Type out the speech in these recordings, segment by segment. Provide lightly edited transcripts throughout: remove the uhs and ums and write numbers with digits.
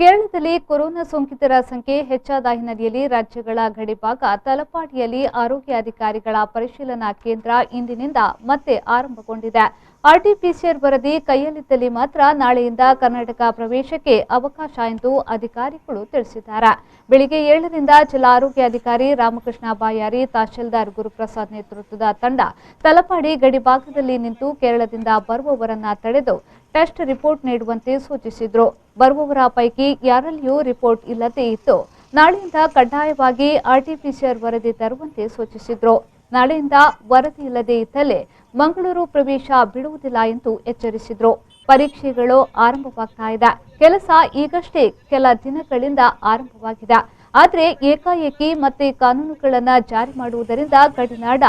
ಕೇರಳದಲ್ಲಿ ಕೊರೋನಾ ಸೋಂಕಿತರ ಸಂಖ್ಯೆ ಹೆಚ್ಚಾದ ಹಿನ್ನೆಲೆಯಲ್ಲಿ ರಾಜ್ಯಗಳ ಗಡಿಭಾಗ ತಲಪಾಡಿಯಲ್ಲಿ ಆರೋಗ್ಯ ಅಧಿಕಾರಿಗಳ ಪರಿಶೀಲನಾ ಕೇಂದ್ರ ಇಂದಿನಿಂದ ಮತ್ತೆ ಆರಂಭಗೊಂಡಿದೆ. ಆರ್ಟಿಪಿಸಿಆರ್ ವರದಿ ಕೈಯಲ್ಲಿದ್ದಲ್ಲಿ ಮಾತ್ರ ನಾಳೆಯಿಂದ ಕರ್ನಾಟಕ ಪ್ರವೇಶಕ್ಕೆ ಅವಕಾಶ ಎಂದು ಅಧಿಕಾರಿಗಳು ತಿಳಿಸಿದ್ದಾರೆ. ಬೆಳಿಗ್ಗೆ 7ರಿಂದ ಜಿಲ್ಲಾ ಆರೋಗ್ಯಾಧಿಕಾರಿ ರಾಮಕೃಷ್ಣ ಬಾಯಾರಿ, ತಹಶೀಲ್ದಾರ್ ಗುರುಪ್ರಸಾದ್ ನೇತೃತ್ವದ ತಂಡ ತಲಪಾಡಿ ಗಡಿಭಾಗದಲ್ಲಿ ನಿಂತು ಕೇರಳದಿಂದ ಬರುವವರನ್ನ ತಡೆದು ಟೆಸ್ಟ್ ರಿಪೋರ್ಟ್ ನೀಡುವಂತೆ ಸೂಚಿಸಿದ್ರು. ಬರುವವರ ಪೈಕಿ ಯಾರಲ್ಲಿಯೂ ರಿಪೋರ್ಟ್ ಇಲ್ಲದೇ ಇತ್ತು ನಾಳೆಯಿಂದ ಕಡ್ಡಾಯವಾಗಿ ಆರ್ಟಿಪಿಸಿಆರ್ ವರದಿ ತರುವಂತೆ ಸೂಚಿಸಿದ್ರು. ನಾಳೆಯಿಂದ ವರದಿ ಇಲ್ಲದೇ ಇದ್ದಲ್ಲಿ ಮಂಗಳೂರು ಪ್ರವೇಶ ಬಿಡುವುದಿಲ್ಲ ಎಂದು ಎಚ್ಚರಿಸಿದ್ರು. ಪರೀಕ್ಷೆಗಳು ಆರಂಭವಾಗ್ತಾ ಇದೆ. ಕೆಲಸ ಈಗಷ್ಟೇ ಕೆಲ ದಿನಗಳಿಂದ ಆರಂಭವಾಗಿದೆ. ಆದರೆ ಏಕಾಏಕಿ ಮತ್ತೆ ಕಾನೂನುಗಳನ್ನು ಜಾರಿ ಮಾಡುವುದರಿಂದ ಗಡಿನಾಡ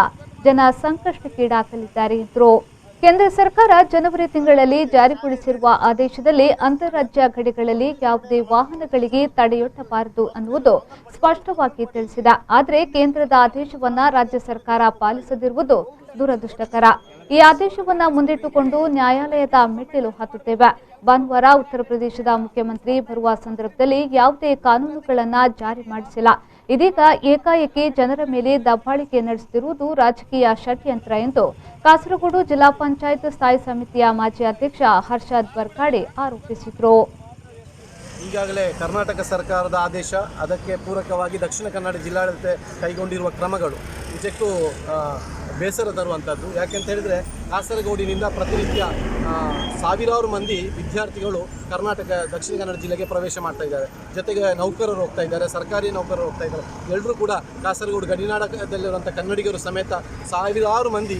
ಜನ ಸಂಕಷ್ಟಕ್ಕೀಡಾಗಲಿದ್ದಾರೆ ಎಂದರು. ಕೇಂದ್ರ ಸರ್ಕಾರ ಜನವರಿ ತಿಂಗಳಲ್ಲಿ ಜಾರಿಗೊಳಿಸಿರುವ ಆದೇಶದಲ್ಲಿ ಅಂತಾರಾಜ್ಯ ಗಡಿಗಳಲ್ಲಿ ಯಾವುದೇ ವಾಹನಗಳಿಗೆ ತಡೆಯೊಡ್ಡಬಾರದು ಅನ್ನುವುದು ಸ್ಪಷ್ಟವಾಗಿ ತಿಳಿಸಿದೆ. ಆದರೆ ಕೇಂದ್ರದ ಆದೇಶವನ್ನ ರಾಜ್ಯ ಸರ್ಕಾರ ಪಾಲಿಸದಿರುವುದು ದುರದೃಷ್ಟಕರ. ಈ ಆದೇಶವನ್ನ ಮುಂದಿಟ್ಟುಕೊಂಡು ನ್ಯಾಯಾಲಯದ ಮೆಟ್ಟಿಲು ಹತ್ತುತ್ತೇವೆ. ಭಾನುವಾರ ಉತ್ತರ ಪ್ರದೇಶದ ಮುಖ್ಯಮಂತ್ರಿ ಬರುವ ಸಂದರ್ಭದಲ್ಲಿ ಯಾವುದೇ ಕಾನೂನುಗಳನ್ನು ಜಾರಿ ಮಾಡಿಸಿಲ್ಲ. ಇದೀಗ ಏಕಾಏಕಿ ಜನರ ಮೇಲೆ ದಬ್ಬಾಳಿಕೆ ನಡೆಸುತ್ತಿರುವುದು ರಾಜಕೀಯ ಷಡ್ಯಂತ್ರ ಎಂದು ಕಾಸರಗೋಡು ಜಿಲ್ಲಾ ಪಂಚಾಯತ್ ಸ್ಥಾಯಿ ಸಮಿತಿಯ ಮಾಜಿ ಅಧ್ಯಕ್ಷ ಹರ್ಷದ್ ಬರ್ಕಾಡೆ ಆರೋಪಿಸಿದರು. ಈಗಾಗಲೇ ಕರ್ನಾಟಕ ಸರ್ಕಾರದ ಆದೇಶ, ಅದಕ್ಕೆ ಪೂರಕವಾಗಿ ದಕ್ಷಿಣ ಕನ್ನಡ ಜಿಲ್ಲಾಡಳಿತ ಕೈಗೊಂಡಿರುವ ಕ್ರಮಗಳು ನಿಜಕ್ಕೂ ಬೇಸರ ತರುವಂಥದ್ದು. ಯಾಕೆಂತ ಹೇಳಿದರೆ ಕಾಸರಗೋಡಿನಿಂದ ಪ್ರತಿನಿತ್ಯ ಸಾವಿರಾರು ಮಂದಿ ವಿದ್ಯಾರ್ಥಿಗಳು ಕರ್ನಾಟಕ ದಕ್ಷಿಣ ಕನ್ನಡ ಜಿಲ್ಲೆಗೆ ಪ್ರವೇಶ ಮಾಡ್ತಾ ಇದ್ದಾರೆ. ಜೊತೆಗೆ ನೌಕರರು ಹೋಗ್ತಾ ಇದ್ದಾರೆ, ಸರ್ಕಾರಿ ನೌಕರರು ಹೋಗ್ತಾ ಇದ್ದಾರೆ. ಎಲ್ಲರೂ ಕೂಡ ಕಾಸರಗೋಡು ಗಡಿನಾಡಕದಲ್ಲಿರುವಂಥ ಕನ್ನಡಿಗರು ಸಮೇತ ಸಾವಿರಾರು ಮಂದಿ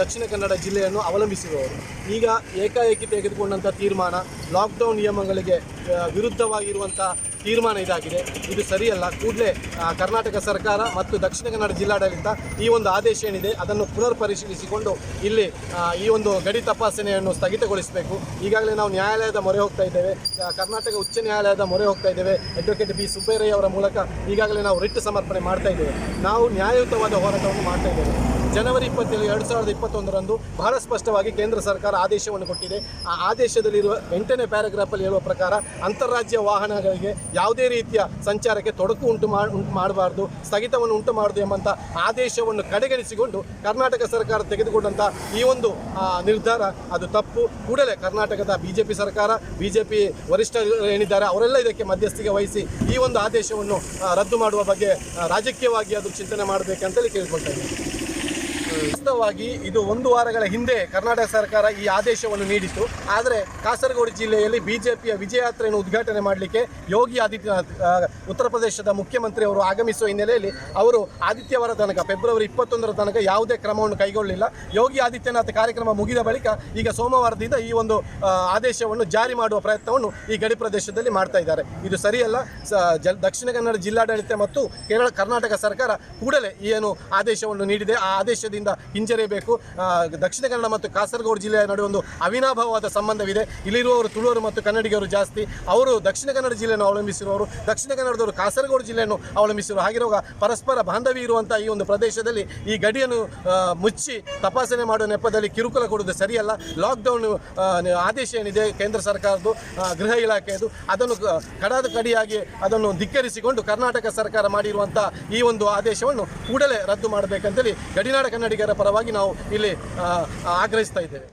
ದಕ್ಷಿಣ ಕನ್ನಡ ಜಿಲ್ಲೆಯನ್ನು ಅವಲಂಬಿಸಿರುವವರು. ಈಗ ಏಕಾಏಕಿ ತೆಗೆದುಕೊಂಡಂಥ ತೀರ್ಮಾನ, ಲಾಕ್ಡೌನ್ ನಿಯಮಗಳಿಗೆ ವಿರುದ್ಧವಾಗಿರುವಂಥ ತೀರ್ಮಾನ ಇದಾಗಿದೆ. ಇದು ಸರಿಯಲ್ಲ. ಕೂಡಲೇ ಕರ್ನಾಟಕ ಸರ್ಕಾರ ಮತ್ತು ದಕ್ಷಿಣ ಕನ್ನಡ ಜಿಲ್ಲಾಡಳಿತ ಈ ಒಂದು ಆದೇಶ ಏನಿದೆ ಅದನ್ನು ಪುನರ್ ಪರಿಶೀಲಿಸಿಕೊಂಡು ಇಲ್ಲಿ ಈ ಒಂದು ಗಡಿ ತಪಾಸಣೆಯನ್ನು ಸ್ಥಗಿತಗೊಳಿಸಬೇಕು. ಈಗಾಗಲೇ ನಾವು ನ್ಯಾಯಾಲಯದ ಮೊರೆ ಹೋಗ್ತಾ ಇದ್ದೇವೆ, ಕರ್ನಾಟಕ ಉಚ್ಚ ನ್ಯಾಯಾಲಯದ ಮೊರೆ ಹೋಗ್ತಾ ಇದ್ದೇವೆ. ಅಡ್ವೊಕೇಟ್ ಬಿ ಸುಬ್ಬಯ್ಯ ಅವರ ಮೂಲಕ ಈಗಾಗಲೇ ನಾವು ರಿಟ್ ಸಮರ್ಪಣೆ ಮಾಡ್ತಾ ಇದ್ದೇವೆ. ನಾವು ನ್ಯಾಯಯುತವಾದ ಹೋರಾಟವನ್ನು ಮಾಡ್ತಾ ಇದ್ದೇವೆ. ಜನವರಿ 27, 2021ರಂದು ಬಹಳ ಸ್ಪಷ್ಟವಾಗಿ ಕೇಂದ್ರ ಸರ್ಕಾರ ಆದೇಶವನ್ನು ಕೊಟ್ಟಿದೆ. ಆ ಆದೇಶದಲ್ಲಿರುವ 8ನೇ ಪ್ಯಾರಾಗ್ರಾಫಲ್ಲಿ ಹೇಳುವ ಪ್ರಕಾರ ಅಂತಾರಾಜ್ಯ ವಾಹನಗಳಿಗೆ ಯಾವುದೇ ರೀತಿಯ ಸಂಚಾರಕ್ಕೆ ತೊಡಕು ಉಂಟು ಮಾಡಬಾರ್ದು, ಸ್ಥಗಿತವನ್ನು ಉಂಟು ಮಾಡದು ಎಂಬಂಥ ಆದೇಶವನ್ನು ಕಡೆಗಣಿಸಿಕೊಂಡು ಕರ್ನಾಟಕ ಸರ್ಕಾರ ತೆಗೆದುಕೊಂಡಂಥ ಈ ಒಂದು ನಿರ್ಧಾರ ಅದು ತಪ್ಪು. ಕೂಡಲೇ ಕರ್ನಾಟಕದ ಬಿಜೆಪಿ ಸರ್ಕಾರ, ಬಿಜೆಪಿ ವರಿಷ್ಠರು ಏನಿದ್ದಾರೆ ಅವರೆಲ್ಲ ಇದಕ್ಕೆ ಮಧ್ಯಸ್ಥಿಕೆ ವಹಿಸಿ ಈ ಒಂದು ಆದೇಶವನ್ನು ರದ್ದು ಮಾಡುವ ಬಗ್ಗೆ ರಾಜಕೀಯವಾಗಿ ಅದು ಚಿಂತನೆ ಮಾಡಬೇಕಂತೇಳಿ ಕೇಳಿಕೊಳ್ತಾ ಇದ್ದೀನಿ. ವಾಸ್ತವವಾಗಿ ಇದು 1 ವಾರಗಳ ಹಿಂದೆ ಕರ್ನಾಟಕ ಸರ್ಕಾರ ಈ ಆದೇಶವನ್ನು ನೀಡಿತು. ಆದರೆ ಕಾಸರಗೋಡು ಜಿಲ್ಲೆಯಲ್ಲಿ ಬಿಜೆಪಿಯ ವಿಜಯಯಾತ್ರೆಯನ್ನು ಉದ್ಘಾಟನೆ ಮಾಡಲಿಕ್ಕೆ ಯೋಗಿ ಆದಿತ್ಯನಾಥ್ ಉತ್ತರ ಪ್ರದೇಶದ ಮುಖ್ಯಮಂತ್ರಿ ಅವರು ಆಗಮಿಸುವ ಹಿನ್ನೆಲೆಯಲ್ಲಿ ಅವರು ಆದಿತ್ಯವಾರ ತನಕ ಫೆಬ್ರವರಿ 21ರ ತನಕ ಯಾವುದೇ ಕ್ರಮವನ್ನು ಕೈಗೊಳ್ಳಲಿಲ್ಲ. ಯೋಗಿ ಆದಿತ್ಯನಾಥ್ ಕಾರ್ಯಕ್ರಮ ಮುಗಿದ ಬಳಿಕ ಈಗ ಸೋಮವಾರದಿಂದ ಈ ಒಂದು ಆದೇಶವನ್ನು ಜಾರಿ ಮಾಡುವ ಪ್ರಯತ್ನವನ್ನು ಈ ಗಡಿ ಪ್ರದೇಶದಲ್ಲಿ ಮಾಡ್ತಾ ಇದ್ದಾರೆ. ಇದು ಸರಿಯಲ್ಲ. ದಕ್ಷಿಣ ಕನ್ನಡ ಜಿಲ್ಲಾಡಳಿತ ಮತ್ತು ಕರ್ನಾಟಕ ಸರ್ಕಾರ ಕೂಡಲೇ ಏನು ಆದೇಶವನ್ನು ನೀಡಿದೆ ಆ ಆದೇಶದಿಂದ ಹಿಂಜರಿಯಬೇಕು. ದಕ್ಷಿಣ ಕನ್ನಡ ಮತ್ತು ಕಾಸರಗೋಡು ಜಿಲ್ಲೆಯ ನಡುವೆ ಒಂದು ಅವಿನಾಭಾವವಾದ ಸಂಬಂಧವಿದೆ. ಇಲ್ಲಿರುವವರು ತುಳುವರು ಮತ್ತು ಕನ್ನಡಿಗರು ಜಾಸ್ತಿ. ಅವರು ದಕ್ಷಿಣ ಕನ್ನಡ ಜಿಲ್ಲೆಯನ್ನು ಅವಲಂಬಿಸಿರುವವರು, ದಕ್ಷಿಣ ಕನ್ನಡದವರು ಕಾಸರಗೋಡು ಜಿಲ್ಲೆಯನ್ನು ಅವಲಂಬಿಸಿರುವರು. ಹಾಗಿರುವಾಗ ಪರಸ್ಪರ ಬಾಂಧವ್ಯ ಇರುವಂಥ ಈ ಒಂದು ಪ್ರದೇಶದಲ್ಲಿ ಈ ಗಡಿಯನ್ನು ಮುಚ್ಚಿ ತಪಾಸಣೆ ಮಾಡುವ ನೆಪದಲ್ಲಿ ಕಿರುಕುಳ ಕೊಡುವುದು ಸರಿಯಲ್ಲ. ಲಾಕ್ಡೌನ್ ಆದೇಶ ಏನಿದೆ ಕೇಂದ್ರ ಸರ್ಕಾರದ್ದು, ಗೃಹ ಇಲಾಖೆಯದು, ಅದನ್ನು ಕಡಿಯಾಗಿ ಅದನ್ನು ಧಿಕ್ಕರಿಸಿಕೊಂಡು ಕರ್ನಾಟಕ ಸರ್ಕಾರ ಮಾಡಿರುವಂಥ ಈ ಒಂದು ಆದೇಶವನ್ನು ಕೂಡಲೇ ರದ್ದು ಮಾಡಬೇಕಂತೇಳಿ ಗಡಿನಾಡ ಕನ್ನಡಿಗರ ಪರವಾಗಿ ನಾವು ಇಲ್ಲಿ ಆಗ್ರಹಿಸ್ತಾ ಇದ್ದೇವೆ.